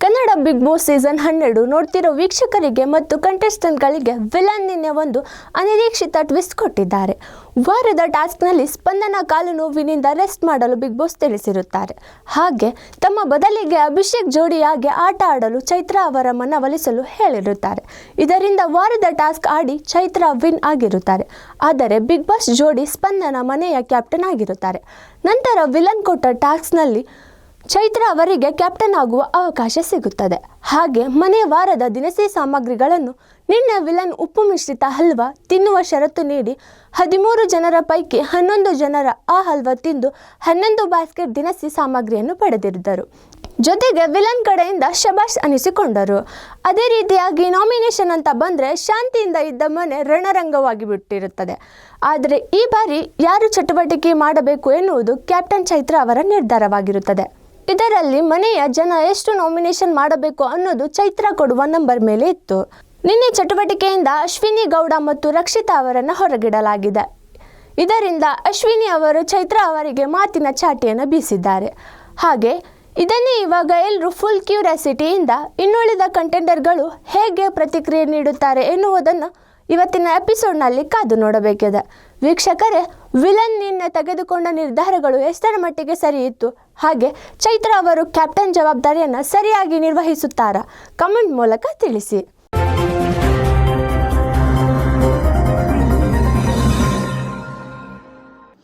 Kannada big boss season 12 ನೋಡ್ತಿರೋ ವೀಕ್ಷಕರಿಗೆ ಮತ್ತು ಕಂಟೆಸ್ಟೆಂಟ್ಗಳಿಗೆ villain ನಿನ್ನೆ ಒಂದು ಅನಿರೀಕ್ಷಿತ ಟ್ವಿಸ್ಟ್ ಕೊಟ್ಟಿದ್ದಾರೆ. ವಾರದ ಟಾಸ್ಕ್ನಲ್ಲಿ ಸ್ಪಂದನ ಕಾಲು ನೋವಿನಿಂದ ರೆಸ್ಟ್ ಮಾಡಲು ಬಿಗ್ ಬಾಸ್ ತಿಳಿಸಿರುತ್ತಾರೆ. ಹಾಗೆ ತಮ್ಮ ಬದಲಿಗೆ ಅಭಿಷೇಕ್ ಜೋಡಿಯಾಗಿ ಆಟ ಆಡಲು ಚೈತ್ರ ಅವರ ಮನವೊಲಿಸಲು ಹೇಳಿರುತ್ತಾರೆ. ಇದರಿಂದ ವಾರದ ಟಾಸ್ಕ್ ಆಡಿ ಚೈತ್ರ ವಿನ್ ಆಗಿರುತ್ತಾರೆ. ಆದರೆ ಬಿಗ್ ಬಾಸ್ ಜೋಡಿ ಸ್ಪಂದನ ಮನೆಯ ಕ್ಯಾಪ್ಟನ್ ಆಗಿರುತ್ತಾರೆ. ನಂತರ ವಿಲನ್ ಕೊಟ್ಟ ಟಾಸ್ಕ್ನಲ್ಲಿ ಚೈತ್ರ ಅವರಿಗೆ ಕ್ಯಾಪ್ಟನ್ ಆಗುವ ಅವಕಾಶ ಸಿಗುತ್ತದೆ. ಹಾಗೆ ಮನೆ ವಾರದ ದಿನಸಿ ಸಾಮಗ್ರಿಗಳನ್ನು ನಿನ್ನೆ ವಿಲನ್ ಉಪ್ಪು ಮಿಶ್ರಿತ ಹಲ್ವಾ ತಿನ್ನುವ ಷರತ್ತು ನೀಡಿ 13 ಜನರ ಪೈಕಿ 11 ಜನರ ಆ ಹಲ್ವಾ ತಿಂದು 11 ಬ್ಯಾಸ್ಕೆಟ್ ದಿನಸಿ ಸಾಮಗ್ರಿಯನ್ನು ಪಡೆದಿದ್ದರು. ಜೊತೆಗೆ ವಿಲನ್ ಕಡೆಯಿಂದ ಶಬಾಷ್ ಅನಿಸಿಕೊಂಡರು. ಅದೇ ರೀತಿಯಾಗಿ ನಾಮಿನೇಷನ್ ಅಂತ ಬಂದರೆ ಶಾಂತಿಯಿಂದ ಇದ್ದ ಮನೆ ರಣರಂಗವಾಗಿ ಬಿಟ್ಟಿರುತ್ತದೆ. ಆದರೆ ಈ ಬಾರಿ ಯಾರು ಚಟುವಟಿಕೆ ಮಾಡಬೇಕು ಎನ್ನುವುದು ಕ್ಯಾಪ್ಟನ್ ಚೈತ್ರ ಅವರ ನಿರ್ಧಾರವಾಗಿರುತ್ತದೆ. ಇದರಲ್ಲಿ ಮನೆಯ ಜನ ಎಷ್ಟು ನಾಮಿನೇಷನ್ ಮಾಡಬೇಕು ಅನ್ನೋದು ಚೈತ್ರ ಕೊಡುವ ನಂಬರ್ ಮೇಲೆ ಇತ್ತು. ನಿನ್ನೆ ಚಟುವಟಿಕೆಯಿಂದ ಅಶ್ವಿನಿ ಗೌಡ ಮತ್ತು ರಕ್ಷಿತಾ ಅವರನ್ನು ಹೊರಗಿಡಲಾಗಿದೆ. ಇದರಿಂದ ಅಶ್ವಿನಿ ಅವರು ಚೈತ್ರ ಅವರಿಗೆ ಮಾತಿನ ಚಾಟಿಯನ್ನು ಬೀಸಿದ್ದಾರೆ. ಹಾಗೆ ಇದನ್ನೇ ಇವಾಗ ಎಲ್ಲರೂ ಫುಲ್ ಕ್ಯೂರಿಯಾಸಿಟಿಯಿಂದ ಇನ್ನುಳಿದ ಕಂಟೆಂಡರ್ಗಳು ಹೇಗೆ ಪ್ರತಿಕ್ರಿಯೆ ನೀಡುತ್ತಾರೆ ಎನ್ನುವುದನ್ನು ಇವತ್ತಿನ ಎಪಿಸೋಡ್ನಲ್ಲಿ ಕಾದು ನೋಡಬೇಕಿದೆ. ವೀಕ್ಷಕರೇ, ವಿಲನ್ ನಿನ್ನೆ ತೆಗೆದುಕೊಂಡ ನಿರ್ಧಾರಗಳು ಎಷ್ಟರ ಮಟ್ಟಿಗೆ ಸರಿ ಇತ್ತು? ಹಾಗೆ ಚೈತ್ರ ಅವರು ಕ್ಯಾಪ್ಟನ್ ಜವಾಬ್ದಾರಿಯನ್ನು ಸರಿಯಾಗಿ ನಿರ್ವಹಿಸುತ್ತಾರಾ? ಕಮೆಂಟ್ ಮೂಲಕ ತಿಳಿಸಿ.